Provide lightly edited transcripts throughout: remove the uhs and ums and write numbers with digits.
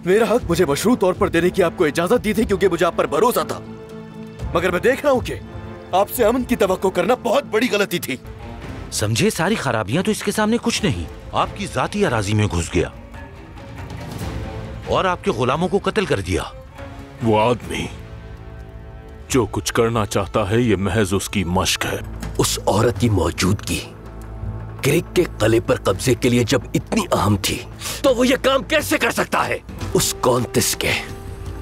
मेरा हक मुझे मशरूत तौर पर देने की आपको इजाजत दी थी क्योंकि मुझे आप पर भरोसा था, मगर मैं देख रहा हूं कि आपसे अमन की तवक्को करना बहुत बड़ी गलती थी। समझे, सारी खराबियां तो इसके सामने कुछ नहीं। आपकी जाती अराजी में घुस गया और आपके गुलामों को कत्ल कर दिया। वो आदमी जो कुछ करना चाहता है ये महज उसकी मश्क है। उस औरत की मौजूदगी क्रिक के कले पर कब्जे के लिए जब इतनी अहम थी तो वो ये काम कैसे कर सकता है? उस कॉन्तिस के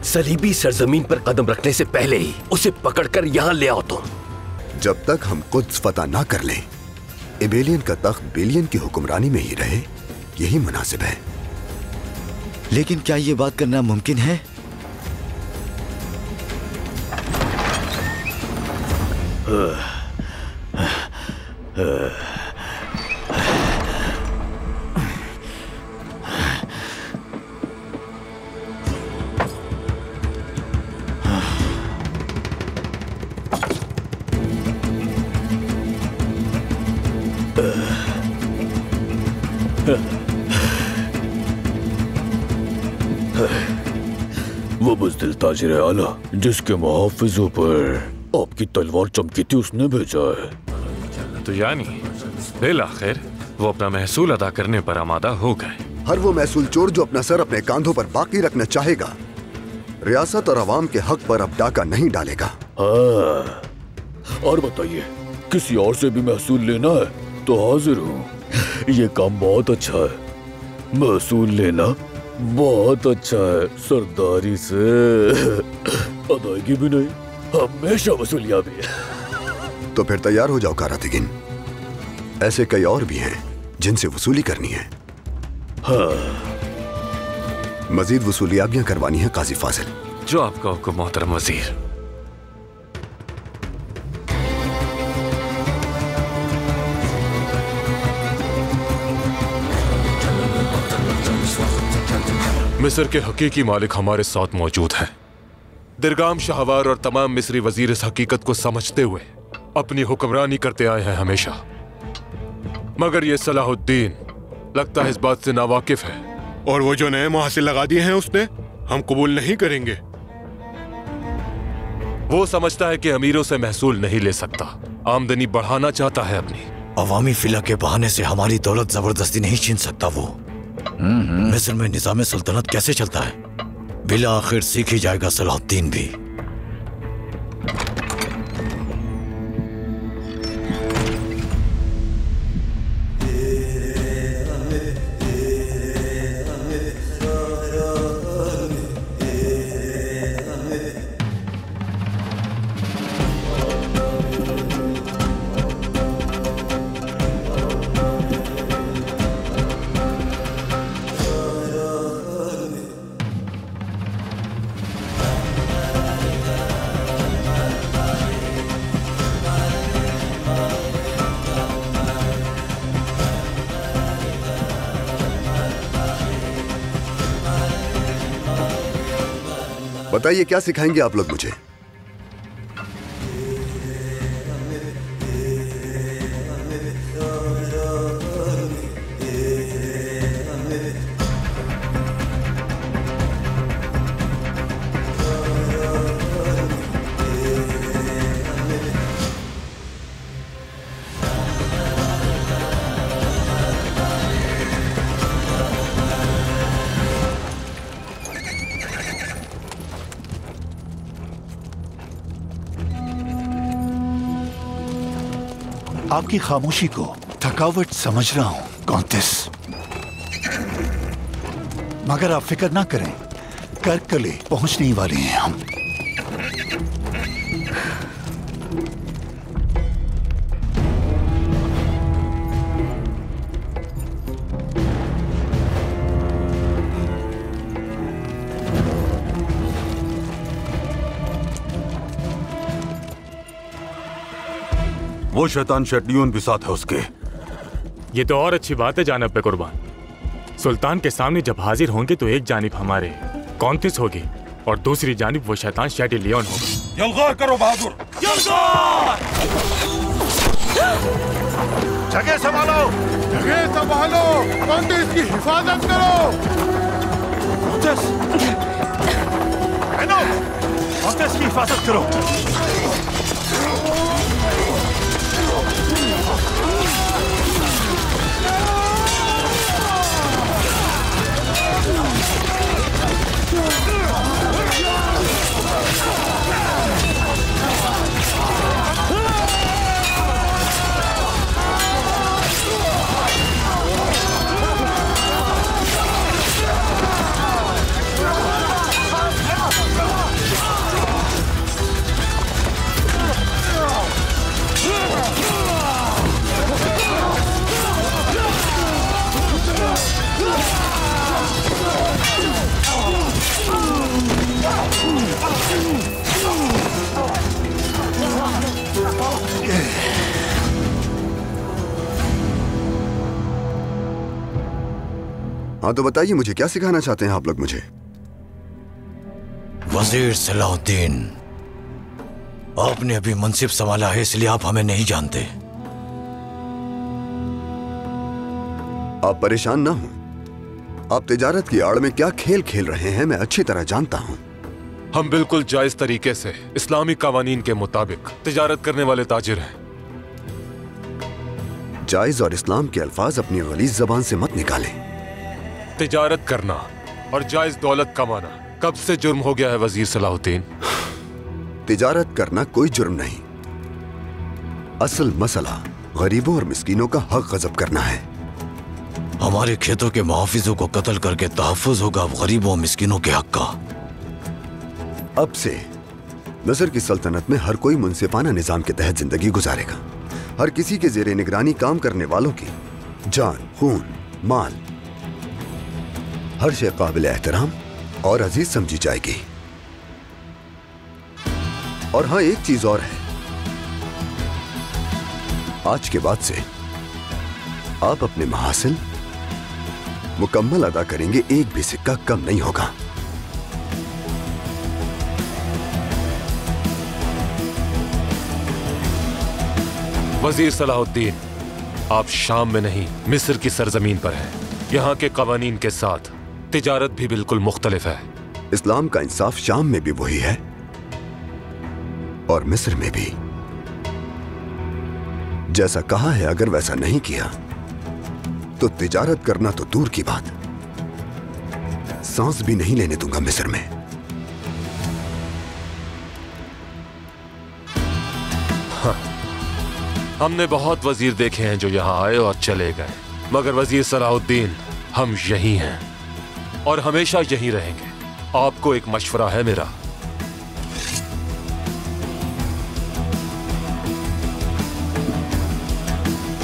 सलीबी सरजमीन पर कदम रखने से पहले ही उसे पकड़कर यहाँ ले आओ तुम। जब तक हम कुद्स फतह ना कर लें, इबेलियन का तख्त बेलियन की हुक्मरानी में ही रहे, यही मुनासिब है। लेकिन क्या ये बात करना मुमकिन है? वो बुज़दिल ताजिर आला जिसके मुहाफिजों पर आपकी तलवार चमकी थी उसने भेजा है। तो यानी बिल आखिर वो अपना महसूल अदा करने पर आमादा हो गए। हर वो महसूल चोर जो अपना सर अपने कांधों पर बाकी रखना चाहेगा, रियासत और अवाम के हक पर अब डाका नहीं डालेगा। हाँ, और बताइए, किसी और से भी महसूल लेना है तो हाजिर हूँ। ये काम बहुत अच्छा है, महसूल लेना बहुत अच्छा है। सरदारी से अदायगी भी नहीं, हमेशा वसूलियां भी है। तो फिर तैयार हो जाओ कारातिगिन, ऐसे कई और भी हैं जिनसे वसूली करनी है। हाँ, मजीद वसूलियाबियां करवानी है काजी फाजिल। जो आपका हुक्म मोहतरम वजीर। मिस्र के हकीकी मालिक हमारे साथ मौजूद हैं। दिरगाम शाहवार और तमाम मिस्री वजीर इस हकीकत को समझते हुए अपनी हुक्मरानी करते आए हैं हमेशा, मगर ये सलाहुद्दीन लगता है इस बात से नावाकिफ है, और वो जो नए मुहासिल लगा दिए हैं उसने हम कबूल नहीं करेंगे। वो समझता है कि अमीरों से महसूल नहीं ले सकता, आमदनी बढ़ाना चाहता है अपनी। अवामी फिला के बहाने से हमारी दौलत जबरदस्ती नहीं छीन सकता वो। मिस्र में निजाम सल्तनत कैसे चलता है, बिला आखिर सीख ही जाएगा सलाहुद्दीन भी। बताइए क्या सिखाएंगे आप लोग मुझे? आपकी खामोशी को थकावट समझ रहा हूं कॉन्तिस, मगर आप फिक्र ना करें, करकले पहुंचने ही वाले हैं हम। वो शैतान शेट्यून भी साथ है उसके। ये तो और अच्छी बात है जानिब पे कुर्बान। सुल्तान के सामने जब हाजिर होंगे तो एक जानिब हमारे कॉन्तिस होगी और दूसरी जानिब वो शैतान शैटिलियन होगा। यलगार करो बहादुर, यलगार! जगह संभालो, जगह संभालो, कॉन्तिस की हिफाजत करो। कॉन्तिस! की हिफाजत करो। हाँ तो बताइए, मुझे क्या सिखाना चाहते हैं आप लोग मुझे? वजीर सलाहुद्दीन, आपने अभी मनसिब संभाला है, इसलिए आप हमें नहीं जानते। आप परेशान ना हो। आप तिजारत की आड़ में क्या खेल खेल रहे हैं मैं अच्छी तरह जानता हूं। हम बिल्कुल जायज तरीके से इस्लामी कावानीन के मुताबिक तिजारत करने वाले ताजिर हैं। जायज और इस्लाम के अल्फाज अपनी गलीज जबान से मत निकालें। तिजारत करना और जायज दौलत कमाना कब से जुर्म हो गया है वजीर सलाहुद्दीन? तिजारत करना कोई जुर्म नहीं। असल मसला गरीबों और मिस्कीनों का हक गजब करना है। हमारे खेतों के मुहाफिजों को कत्ल करके तहफ्फुज होगा गरीबों और मिस्कीनों के हक का। अब से मिस्र की सल्तनत में हर कोई मुनसिफाना निजाम के तहत जिंदगी गुजारेगा। हर किसी के जेरे निगरानी काम करने वालों की जान, खून, माल, हर शे काबिल एहतराम और अजीज समझी जाएगी। और हाँ, एक चीज और है, आज के बाद से आप अपने महासिल मुकम्मल अदा करेंगे, एक भी सिक्का कम नहीं होगा। वजीर सलाहुद्दीन, आप शाम में नहीं मिस्र की सरजमीन पर हैं। यहाँ के कवानीन के साथ तिजारत भी बिल्कुल मुख्तलिफ है। इस्लाम का इंसाफ शाम में भी वही है और मिस्र में भी। जैसा कहा है, अगर वैसा नहीं किया तो तिजारत करना तो दूर की बात, सांस भी नहीं लेने दूंगा मिस्र में। हाँ, हमने बहुत वजीर देखे हैं जो यहाँ आए और चले गए, मगर वजीर सलाहुद्दीन हम यही हैं और हमेशा यही रहेंगे। आपको एक मशवरा है मेरा,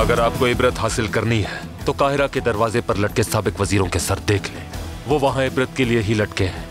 अगर आपको इबरत हासिल करनी है तो काहिरा के दरवाजे पर लटके साबिक वजीरों के सर देख लें। वो वहां इबरत के लिए ही लटके हैं।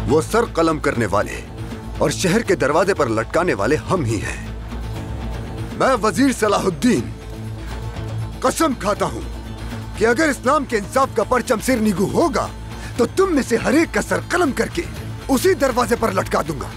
वो सर कलम करने वाले और शहर के दरवाजे पर लटकाने वाले हम ही हैं। मैं वजीर सलाहुद्दीन कसम खाता हूं कि अगर इस्लाम के इंसाफ का परचम सिर निगू होगा तो तुम में से हर एक का सर कलम करके उसी दरवाजे पर लटका दूंगा।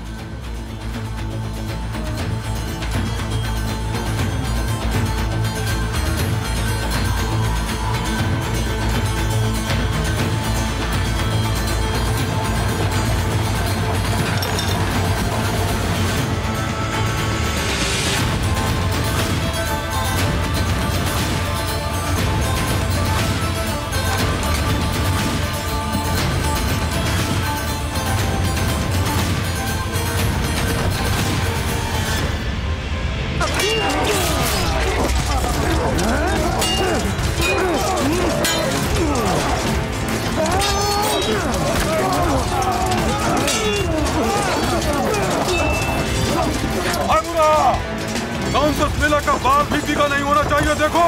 का बाल भी सीधा नहीं होना चाहिए। देखो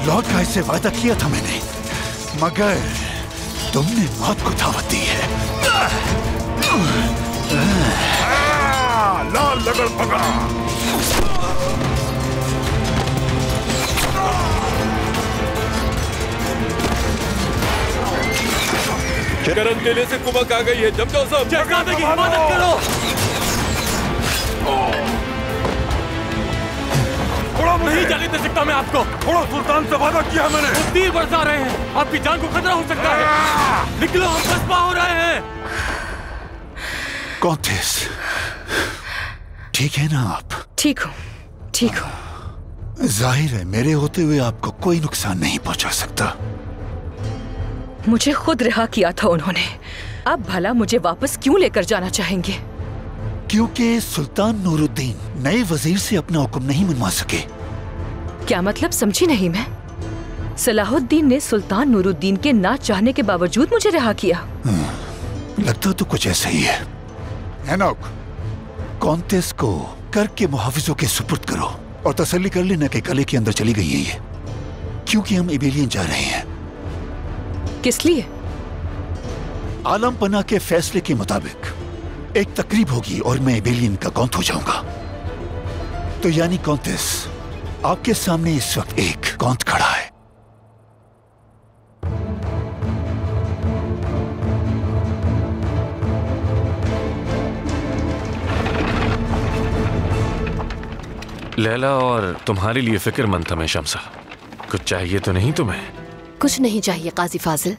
लॉर्ड का इससे वादा किया था मैंने, मगर तुमने मौत को दावत दी है। लाल लगड़ पकड़ा। करण केले से कुमक आ गई है। जम जाओ सब, शहजादे की हिफाजत करो। थोड़ा नहीं जाने दे सकता मैं आपको। थोड़ा सुल्तान से वादा किया मैंने। वो तीर बरसा रहे हैं, आपकी जान को खतरा हो सकता है। निकलो, हम पसपा हो रहे हैं। कॉन्टेस, ठीक है ना आप? ठीक हूँ, ठीक हूँ। जाहिर है मेरे होते हुए आपको कोई नुकसान नहीं पहुंचा सकता। मुझे खुद रिहा किया था उन्होंने, अब भला मुझे वापस क्यों लेकर जाना चाहेंगे? क्योंकि सुल्तान नूरुद्दीन नए वजीर से अपना हुक्म नहीं मनवा सके। क्या मतलब, समझी नहीं मैं। सलाहुद्दीन ने सुल्तान नूरुद्दीन के ना चाहने के बावजूद मुझे रिहा किया। लगता तो कुछ ऐसा ही है। एनोक, कॉन्टेस को कर के मुहाफिजों के सुपुर्द करो और तसल्ली कर लेना कि कले के अंदर चली गई है ये, क्योंकि हम इबेलियन जा रहे हैं। किस लिए? आलम पना के फैसले के मुताबिक एक तकरीब होगी और मैं इबेलियन का कौंत हो जाऊंगा। तो यानी कॉन्टेस, आपके सामने इस वक्त एक कौंत खड़ा है। लैला, और तुम्हारे लिए फिक्रमंद था मैं शम्सा। कुछ चाहिए तो नहीं तुम्हें? कुछ नहीं चाहिए काजी फाजिल,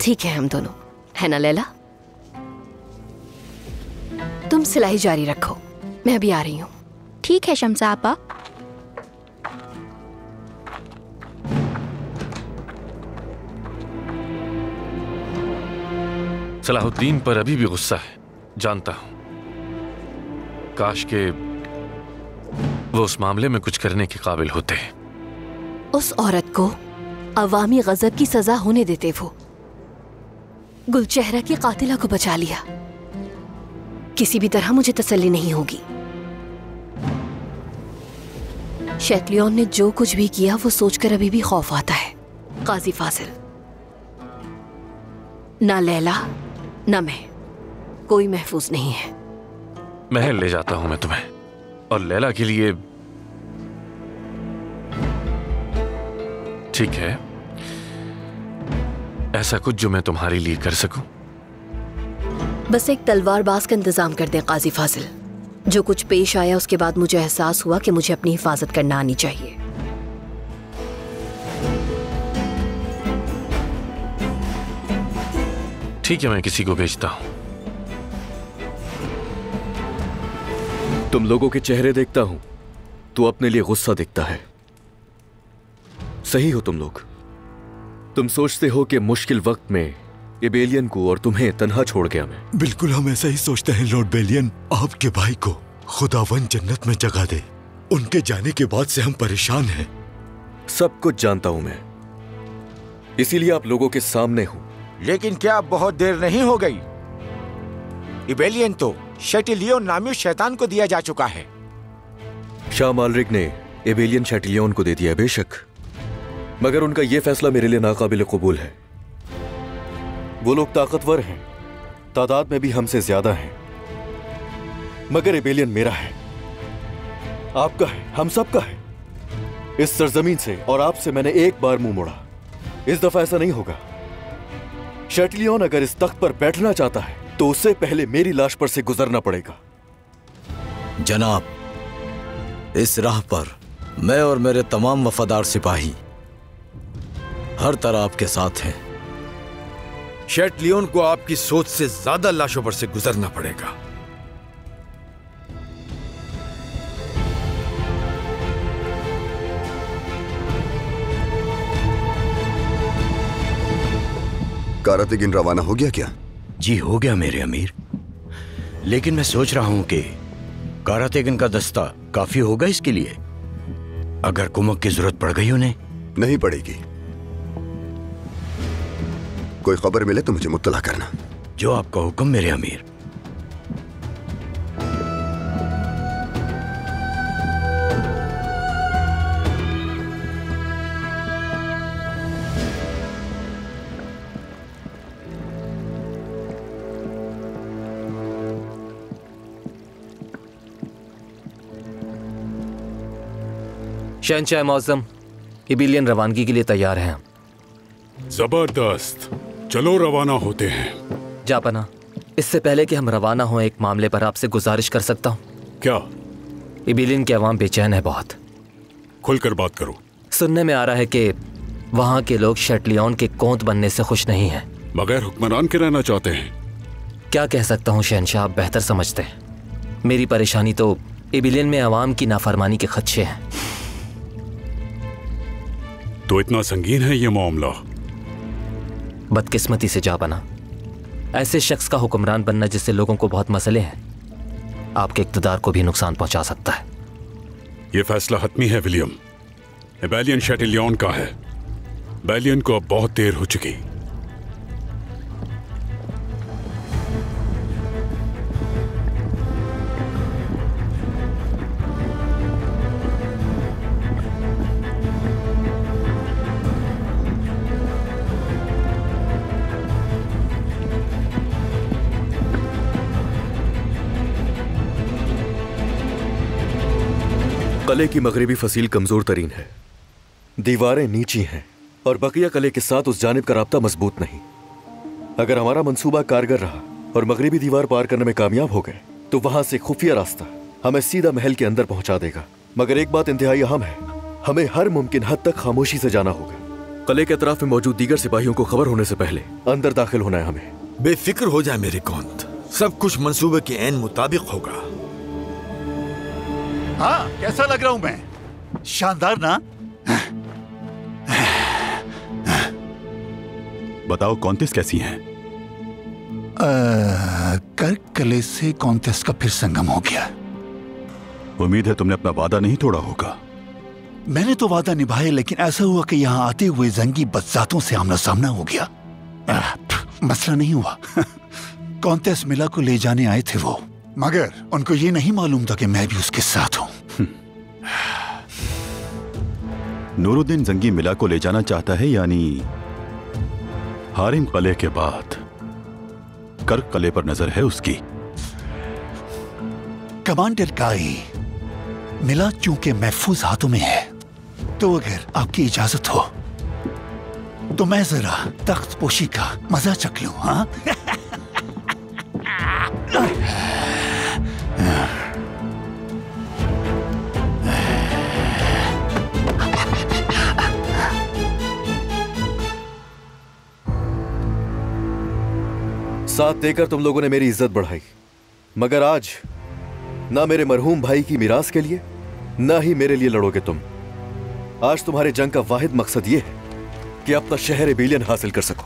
ठीक है हम दोनों, है ना लैला? तुम सिलाई जारी रखो, मैं अभी आ रही हूँ। ठीक है शम्सा आपा। सलाहुद्दीन पर अभी भी गुस्सा है, जानता हूं। काश के वो उस मामले में कुछ करने के काबिल होते। उस औरत को अवामी गजब की सजा होने देते। वो गुलचेहरा की कातिला को बचा लिया। किसी भी तरह मुझे तसल्ली नहीं होगी। शैतलियन ने जो कुछ भी किया वो सोचकर अभी भी खौफ आता है। काजी फाजिल, ना लैला ना मैं, कोई महफूज नहीं है। महल ले जाता हूं मैं तुम्हें, और लैला के लिए ठीक है ऐसा कुछ जो मैं तुम्हारे लिए कर सकूं। बस एक तलवारबाज का इंतजाम कर दें काजी फाजिल। जो कुछ पेश आया उसके बाद मुझे एहसास हुआ कि मुझे अपनी हिफाजत करना आनी चाहिए। ठीक है, मैं किसी को भेजता हूं। तुम लोगों के चेहरे देखता हूं तो अपने लिए गुस्सा दिखता है। सही हो तुम लोग। तुम सोचते हो कि मुश्किल वक्त में इबेलियन को और तुम्हें तन्हा छोड़ गया मैं। बिल्कुल हम ऐसा ही सोचते हैं लॉर्ड बेलियन। आपके भाई को खुदावन जन्नत में जगह दे। उनके जाने के बाद से हम परेशान हैं। सब कुछ जानता हूं मैं, इसीलिए आप लोगों के सामने हूं। लेकिन क्या बहुत देर नहीं हो गई? इबेलियन तो शैटिलियन नामी शैतान को दिया जा चुका है। शाह मालरिक ने इबेलियन शैटिलियन को दे दिया बेशक, मगर उनका यह फैसला मेरे लिए नाकाबिल कबूल है। वो लोग ताकतवर हैं, तादाद में भी हमसे ज्यादा हैं, मगर इबेलियन मेरा है, आपका है, हम सबका है। इस सरजमीन से और आपसे मैंने एक बार मुंह मोड़ा। इस दफा ऐसा नहीं होगा। शैटिलियन अगर इस तख्त पर बैठना चाहता है तो उससे पहले मेरी लाश पर से गुजरना पड़ेगा। जनाब, इस राह पर मैं और मेरे तमाम वफादार सिपाही हर तरह आपके साथ हैं। शैटिलियन को आपकी सोच से ज्यादा लाशों पर से गुजरना पड़ेगा। कारातेगिन रवाना हो गया क्या? जी हो गया मेरे अमीर, लेकिन मैं सोच रहा हूं कि कारातेगिन का दस्ता काफी होगा इसके लिए। अगर कुमक की जरूरत पड़ गई उन्हें। नहीं पड़ेगी। कोई खबर मिले तो मुझे मुत्तला करना। जो आपका हुक्म मेरे अमीर। शहंशाह मौज़म, इबिलियन रवानगी के लिए तैयार हैं। जबरदस्त, चलो रवाना होते हैं। जापना, इससे पहले कि हम रवाना हों, एक मामले पर आपसे गुजारिश कर सकता हूँ? क्या? इबिलियन के अवाम बेचैन है बहुत। खुलकर बात करो। सुनने में आ रहा है कि वहाँ के लोग शटलियन के कोंत बनने से खुश नहीं हैं। बगैर हुक्मरान के रहना चाहते हैं। क्या कह सकता हूँ शहंशाह, आप बेहतर समझते हैं। मेरी परेशानी तो इबिलियन में अवाम की नाफरमानी के खदशे हैं। तो इतना संगीन है ये मामला? बदकिस्मती से जा बना, ऐसे शख्स का हुक्मरान बनना जिससे लोगों को बहुत मसले हैं, आपके इक़्तिदार को भी नुकसान पहुंचा सकता है। यह फैसला हतमी है विलियम। इबेलियन शैटिलियन का है। बेलियन को अब बहुत देर हो चुकी। कले की मगरिबी फसील कमजोर तरीन है, दीवारें नीची हैं और बकिया कले के साथ उस जानिब का राब्ता मजबूत नहीं। अगर हमारा मंसूबा कारगर रहा और मगरिबी दीवार पार करने में कामयाब हो गए तो वहां से खुफिया रास्ता हमें सीधा महल के अंदर पहुंचा देगा। मगर एक बात इंतहाई अहम है, हमें हर मुमकिन हद तक खामोशी से जाना होगा। कले के अतराफ में मौजूद दीगर सिपाहियों को खबर होने से पहले अंदर दाखिल होना है हमें। बेफिक्र हो जाए मेरे कौंत, सब कुछ मंसूबे के ऐन मुताबिक होगा। हाँ, कैसा लग रहा हूं मैं? शानदार ना? बताओ कॉन्टेस कैसी हैं? कर्क कले से कॉन्टेस का फिर संगम हो गया। उम्मीद है तुमने अपना वादा नहीं तोड़ा होगा। मैंने तो वादा निभाया, लेकिन ऐसा हुआ कि यहाँ आते हुए जंगी बदजातों से आमना सामना हो गया। मसला नहीं हुआ। कॉन्टेस मिला को ले जाने आए थे वो, मगर उनको ये नहीं मालूम था कि मैं भी उसके साथ हूं। नूरुद्दीन जंगी मिला को ले जाना चाहता है, यानी हारिम कले के बाद कर्क कले पर नजर है उसकी। कमांडर काई, मिला चूंकि महफूज हाथों में है, तो अगर आपकी इजाजत हो तो मैं जरा तख्त पोशी का मजा चख लूं। हाँ? साथ देकर तुम लोगों ने मेरी इज्जत बढ़ाई, मगर आज ना मेरे मरहूम भाई की मिरास के लिए ना ही मेरे लिए लड़ोगे तुम। आज तुम्हारे जंग का वाहिद मकसद यह है कि अपना शहर इबिलियन हासिल कर सको।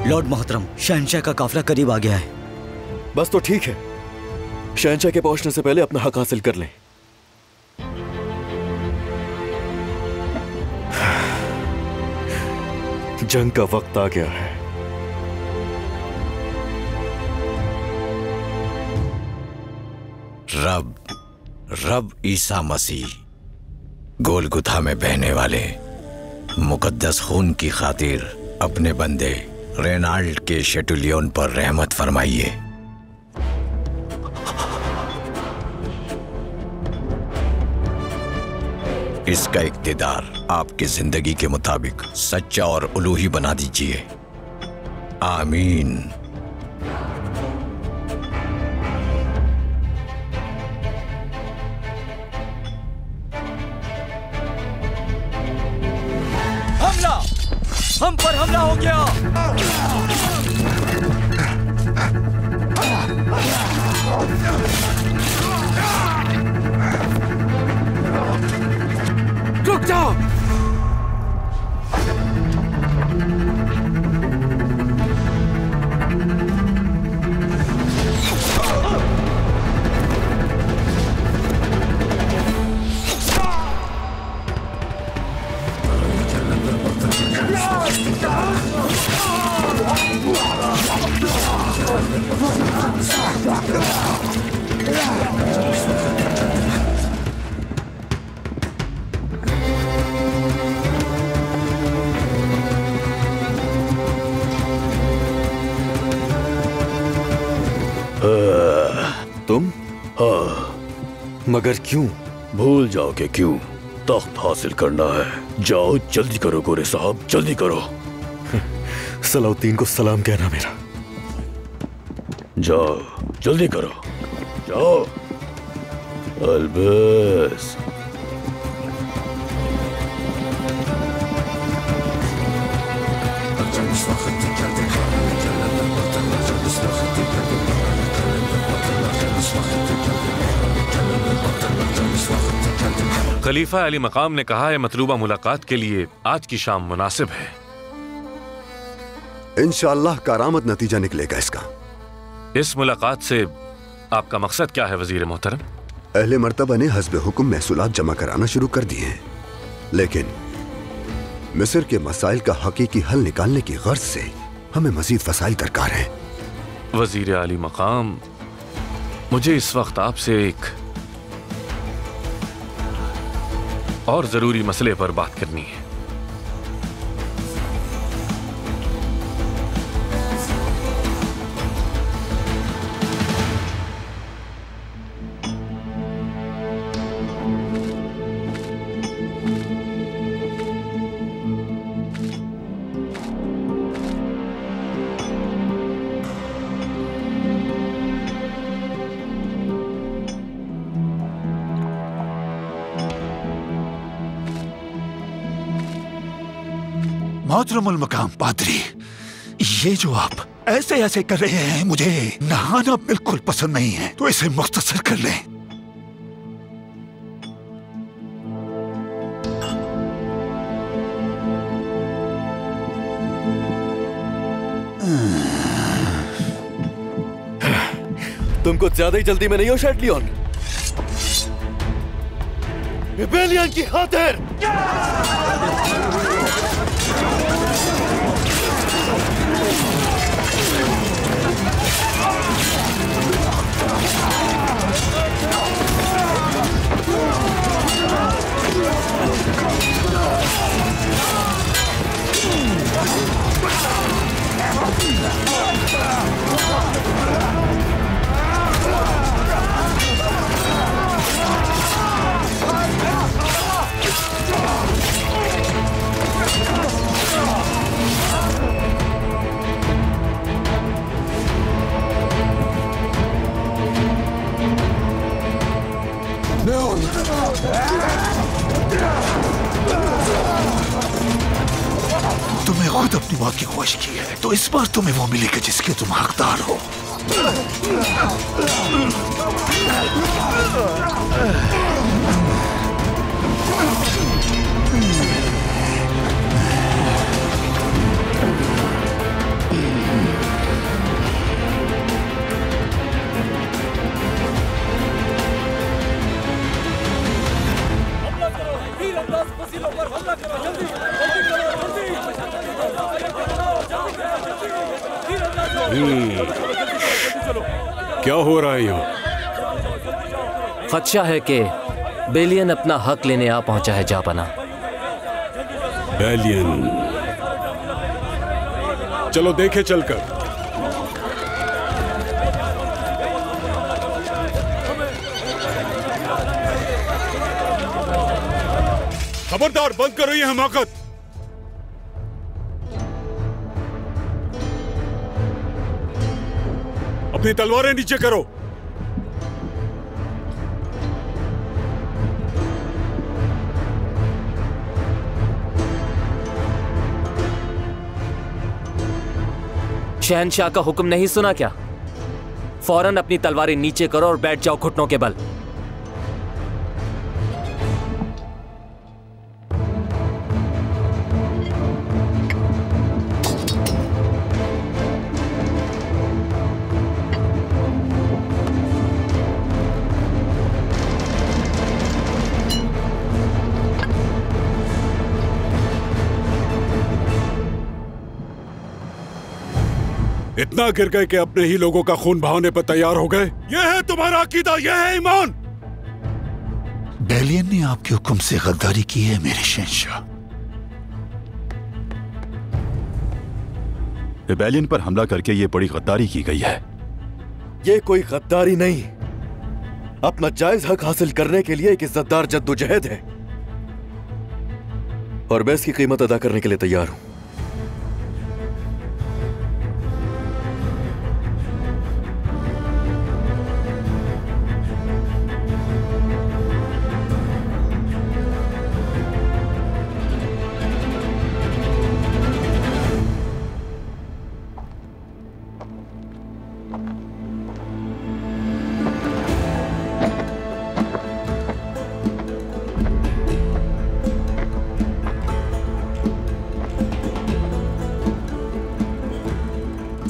लॉर्ड मोहतरम, शहंशाह का काफिला करीब आ गया है। बस तो ठीक है, शहंशाह के पहुंचने से पहले अपना हक हासिल कर लें। जंग का वक्त आ गया है। रब ईसा मसीह गोलगुथा में बहने वाले मुकद्दस खून की खातिर अपने बंदे रेनाल्ड के शेटुलियन पर रहमत फरमाइए। इसका इक़्तिदार आपकी जिंदगी के मुताबिक सच्चा और उलूही बना दीजिए। आमीन। हमला! हम पर हमला हो गया! रुक जाओ! मगर क्यों? भूल जाओ कि क्यों। तख्त हासिल करना है। जाओ जल्दी करो गोरे साहब, जल्दी करो। सलाउद्दीन को सलाम कहना मेरा। जाओ जल्दी करो, जाओ। अलबस। खलीफा अली मकाम ने कहा है मतलूबा मुलाकात के लिए आज की शाम मुनासिब है। इंशाअल्लाह करामत नतीजा निकलेगा इसका। इस मुलाकात से आपका मकसद क्या है वजीर मोहतरम? अहले मर्तबा ने हस्ब हुक्म महसूलात जमा कराना शुरू कर दिए हैं, लेकिन मिस्र के मसाइल का हकीकी हल निकालने की गर्ज से हमें मजीद वसाइल दरकार हैं। वजीर आली मकाम, मुझे इस वक्त आपसे एक और जरूरी मसले पर बात करनी है। मोहतरमुल मकाम पादरी, ये जो आप ऐसे ऐसे कर रहे हैं, मुझे नहाना बिल्कुल पसंद नहीं है, तो इसे मुख्तसर कर लें। तुम कुछ ज्यादा ही जल्दी में नहीं हो शैटलियन? रिबेलियन की खातिर तुम्हें खुद अपनी मौत की ख्वाहिश की है, तो इस बार तुम्हें वो मिलेगा जिसके तुम हकदार हो। क्या हो रहा है यहाँ? खदशा है कि बेलियन अपना हक लेने आ पहुंचा है जापाना। बेलियन, चलो देखे चलकर। खबरदार, बंद करो ये हमाकत। अपनी तलवारें नीचे करो। शहनशाह का हुक्म नहीं सुना क्या? फौरन अपनी तलवारें नीचे करो और बैठ जाओ घुटनों के बल। इतना गिर गए कि अपने ही लोगों का खून बहाने पर तैयार हो गए। यह है तुम्हारा अकीदा, यह है ईमान। बेलियन ने आपके हुक्म से गद्दारी की है मेरे शहंशाह। रिबेलियन पर हमला करके ये बड़ी गद्दारी की गई है। ये कोई गद्दारी नहीं, अपना जायज हक हासिल करने के लिए एक इज्जतदार जद्दोजहद है और मैं इसकी कीमत अदा करने के लिए तैयार हूं।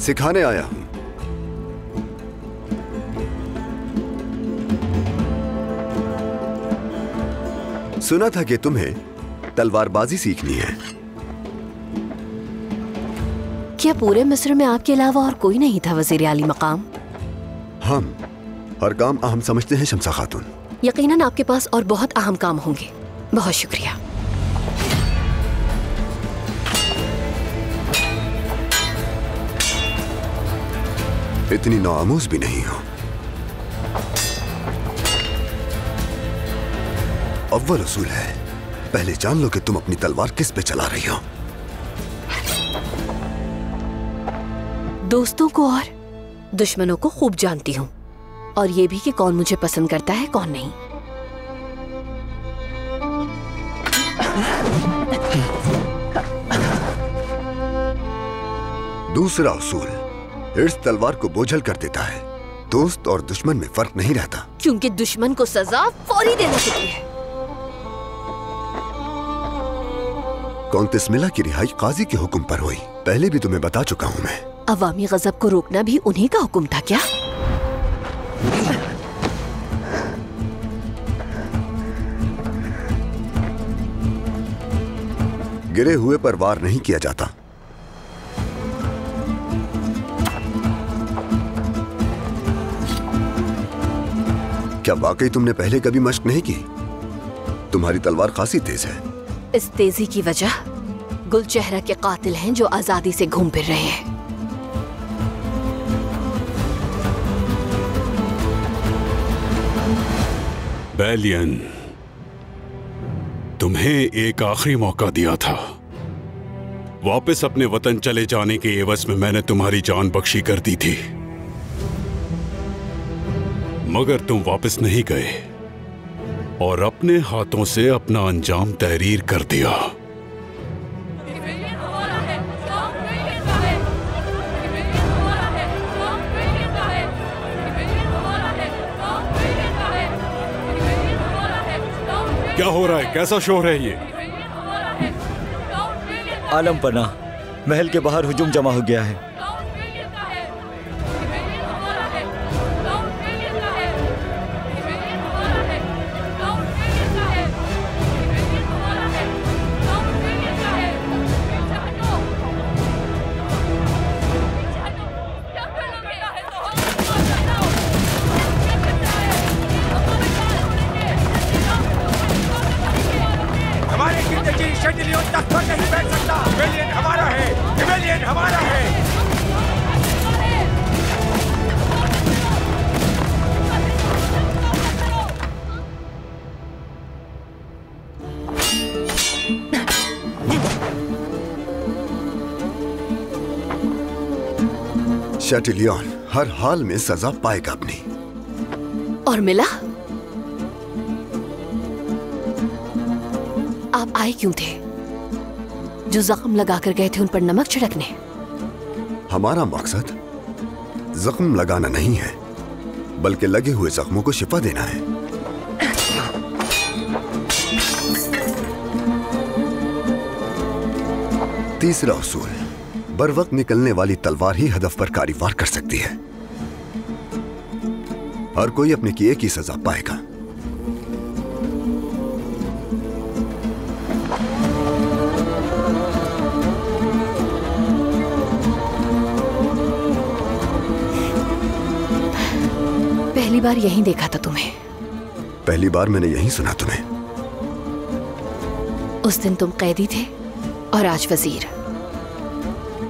सिखाने आया हूं। सुना था कि तुम्हें तलवारबाजी सीखनी है। क्या पूरे मिस्र में आपके अलावा और कोई नहीं था वजीर आली मकाम? हम हर काम अहम समझते हैं शमसा खातून। यकीनन आपके पास और बहुत अहम काम होंगे। बहुत शुक्रिया। इतनी नाआमूज भी नहीं हो। अव्वल उसूल है, पहले जान लो कि तुम अपनी तलवार किस पे चला रही हो। दोस्तों को और दुश्मनों को खूब जानती हूँ, और ये भी कि कौन मुझे पसंद करता है कौन नहीं। दूसरा उसूल, इस तलवार को बोझल कर देता है। दोस्त और दुश्मन में फर्क नहीं रहता, क्योंकि दुश्मन को सजा फौरी देना चाहिए है। कौंतिस मिला की रिहाई काजी के हुक्म पर हुई। पहले भी तुम्हें बता चुका हूं मैं। अवामी गजब को रोकना भी उन्हीं का हुक्म था क्या? गिरे हुए पर वार नहीं किया जाता। क्या वाकई तुमने पहले कभी मशक नहीं की? तुम्हारी तलवार खासी तेज है। इस तेजी की वजह गुलचेहरा के कातिल हैं जो आजादी से घूम फिर रहे हैं। बैलियन, तुम्हें एक आखिरी मौका दिया था। वापस अपने वतन चले जाने के एवज में मैंने तुम्हारी जान बख्शी कर दी थी, मगर तुम वापस नहीं गए और अपने हाथों से अपना अंजाम तहरीर कर दिया। क्या हो रहा है? कैसा शोर है ये? आलम पना, महल के बाहर हुजूम जमा हो गया है। शेटिलियन तख्त पर नहीं बैठ सकता। इबेलियन हमारा है, इबेलियन हमारा है। शेटिलियन हर हाल में सजा पाएगा अपनी। और मिला? आप आए क्यों थे? जो जख्म लगाकर गए थे उन पर नमक छिड़कने? हमारा मकसद जख्म लगाना नहीं है, बल्कि लगे हुए जख्मों को शिफा देना है। तीसरा उसूल, बर वक्त निकलने वाली तलवार ही हदफ पर कारी वार कर सकती है। हर कोई अपने किए की सजा पाएगा। पहली बार यहीं देखा था तुम्हें। पहली बार मैंने यहीं सुना तुम्हें। उस दिन तुम कैदी थे और आज वजीर।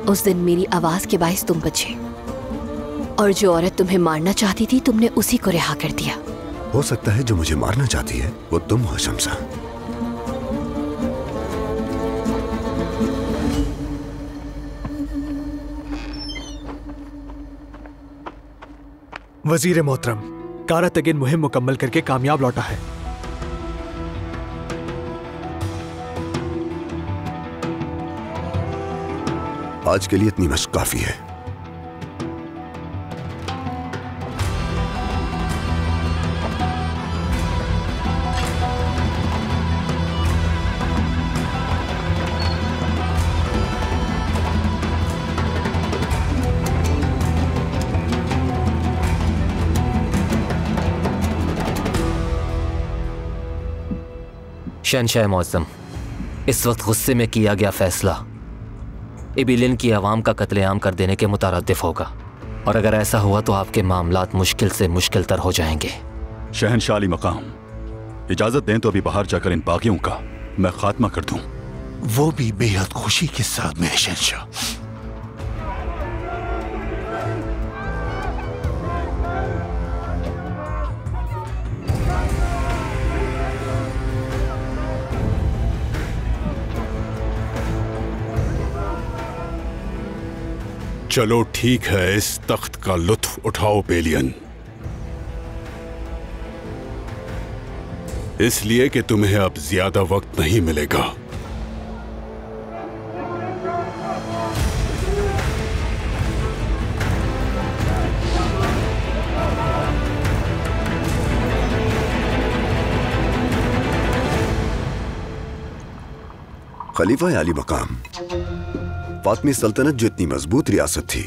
उस दिन मेरी आवाज के बाइस तुम बचे, और जो औरत तुम्हें मारना चाहती थी तुमने उसी को रिहा कर दिया। हो सकता है जो मुझे मारना चाहती है वो तुम हो शमसा। वजीर मोहतरम, कारा तगिन मुहिम मुकम्मल करके कामयाब लौटा है। आज के लिए इतनी मशक काफी है। शहनशाह मुअज़्ज़म, इस वक्त गुस्से में किया गया फैसला इबिलियन की आवाम का कत्लेआम कर देने के मुतारद्दिफ होगा, और अगर ऐसा हुआ तो आपके मामलात मुश्किल से मुश्किल तर हो जाएंगे। शहनशाह अली मकाम, इजाजत दें तो अभी बाहर जाकर इन बागियों का मैं खात्मा कर दूं। वो भी बेहद खुशी के साथ में शहनशाह। चलो ठीक है, इस तख्त का लुत्फ उठाओ बेलियन, इसलिए कि तुम्हें अब ज्यादा वक्त नहीं मिलेगा। खलीफा आली मकाम, फातमी सल्तनत जो इतनी मजबूत रियासत थी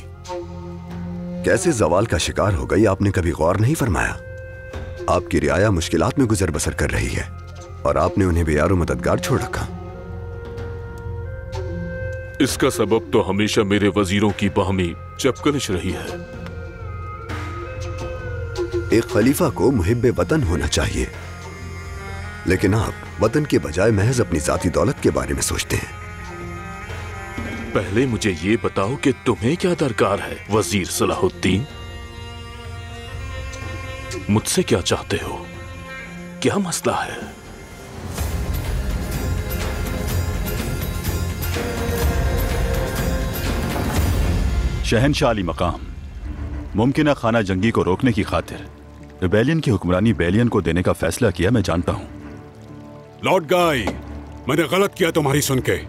कैसे जवाल का शिकार हो गई, आपने कभी गौर नहीं फरमाया? आपकी रियाया मुश्किलात में गुजर बसर कर रही है और आपने उन्हें बेयारो मददगार छोड़ रखा। इसका सबब तो हमेशा मेरे वजीरों की बाहमी चपकलिश रही है। एक खलीफा को मुहिब्बे वतन होना चाहिए, लेकिन आप वतन के बजाय महज अपनी जाती दौलत के बारे में सोचते हैं। पहले मुझे ये बताओ कि तुम्हें क्या दरकार है वजीर सलाहुद्दीन? मुझसे क्या चाहते हो? क्या मसला है? शहनशाह अली मकाम, मुमकिना खाना जंगी को रोकने की खातिर रिबेलियन की हुक्मरानी बेलियन को देने का फैसला किया, मैं जानता हूं। लॉर्ड गाय, मैंने गलत किया तुम्हारी सुन के,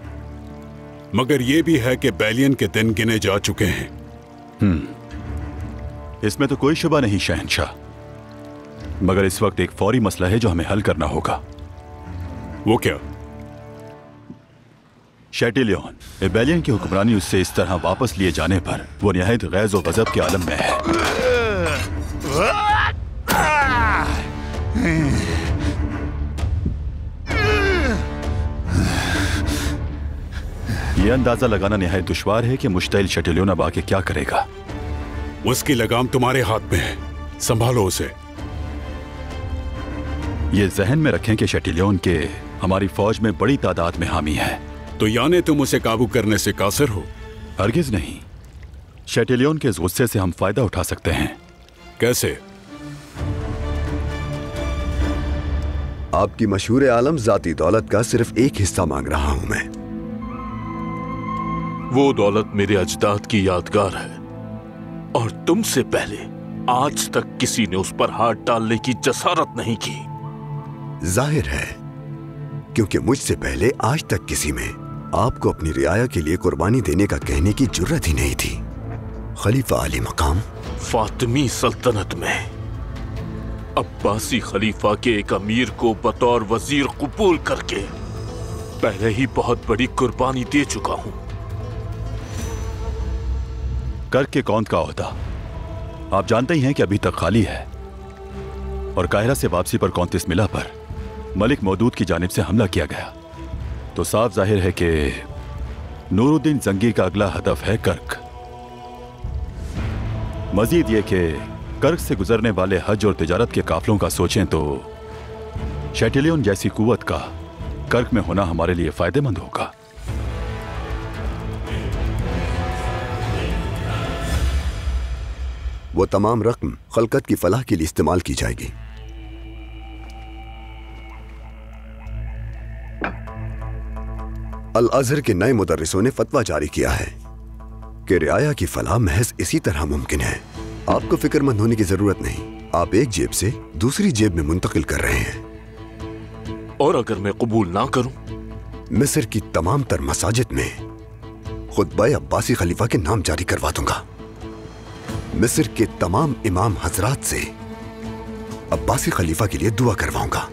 मगर यह भी है कि बेलियन के दिन गिने जा चुके हैं। इसमें तो कोई शुबा नहीं शहनशाह, मगर इस वक्त एक फौरी मसला है जो हमें हल करना होगा। वो क्या? शैटिलियन, रिबेलियन की हुक्मरानी उससे इस तरह वापस लिए जाने पर वो निहायत गैज़ और गज़ब के आलम में है। यह अंदाजा लगाना निहायत दुश्वार है कि मुश्तइल शैटिलियन अब आके क्या करेगा। उसकी लगाम तुम्हारे हाथ में है, संभालो उसे। ये जहन में रखें कि शैटिलियन के हमारी फौज में बड़ी तादाद में हामी है। तो यानी तुम उसे काबू करने से कासिर हो? हरगिज नहीं। शैटिलियन के गुस्से से हम फायदा उठा सकते हैं। कैसे? आपकी मशहूर आलम जाती दौलत का सिर्फ एक हिस्सा मांग रहा हूं मैं। वो दौलत मेरे अजदाद की यादगार है और तुमसे पहले आज तक किसी ने उस पर हाथ डालने की जसारत नहीं की। जाहिर है, क्योंकि मुझसे पहले आज तक किसी में आपको अपनी रियाया के लिए कुर्बानी देने का कहने की जुर्रत ही नहीं थी। खलीफा आली मकाम, फातिमी सल्तनत में अब्बासी खलीफा के एक अमीर को बतौर वजीर कबूल करके पहले ही बहुत बड़ी कुर्बानी दे चुका हूं। कर्क के कौंद का ओहदा आप जानते ही हैं कि अभी तक खाली है, और काहिरा से वापसी पर कौंतिस मिला पर मलिक मौदूद की जानिब से हमला किया गया, तो साफ जाहिर है कि नूरुद्दीन जंगी का अगला हदफ है कर्क। मजीद ये कि कर्क से गुजरने वाले हज और तिजारत के काफलों का सोचें तो शैटिलियन जैसी कुव्वत का कर्क में होना हमारे लिए फायदेमंद होगा। वो तमाम रकम खलकत की फलाह के लिए इस्तेमाल की जाएगी। अल अजहर के नए मुदर्रिसों ने फतवा जारी किया है कि रियाया की फलाह महज इसी तरह मुमकिन है। आपको फिक्रमंद होने की जरूरत नहीं। आप एक जेब से दूसरी जेब में मुंतकिल कर रहे हैं। और अगर मैं कबूल ना करूं? मिस्र की तमाम तर मसाजिद में खुतबा अब्बासी खलीफा के नाम जारी करवा दूंगा। मिस्र के तमाम इमाम हजरात से अब्बासी खलीफा के लिए दुआ करवाऊंगा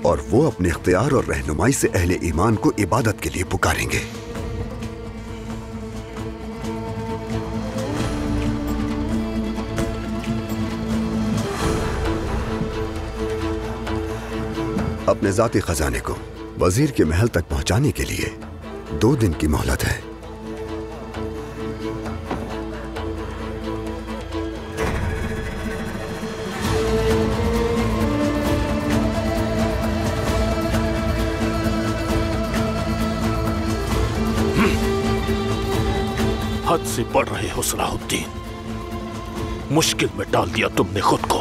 और वो अपने इख्तियार और रहनुमाई से अहले ईमान को इबादत के लिए पुकारेंगे। अपने जाती खजाने को वजीर के महल तक पहुंचाने के लिए 2 दिन की मोहलत है। हद से बढ़ रहे हो सलाहुद्दीन। मुश्किल में डाल दिया तुमने खुद को।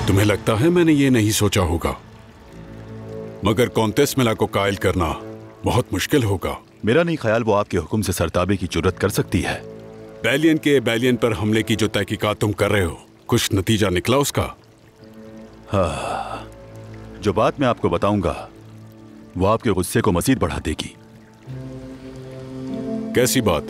तुम्हें लगता है मैंने ये नहीं सोचा होगा, मगर कॉन्टेस मिला को कायल करना बहुत मुश्किल होगा। मेरा नहीं ख्याल वो आपके हुक्म से सरताबे की जुर्रत कर सकती है। बैलियन के बैलियन पर हमले की जो तहकीकात तुम कर रहे हो, कुछ नतीजा निकला उसका? हाँ, जो बात मैं आपको बताऊंगा वो आपके गुस्से को मजीद बढ़ा देगी। कैसी बात?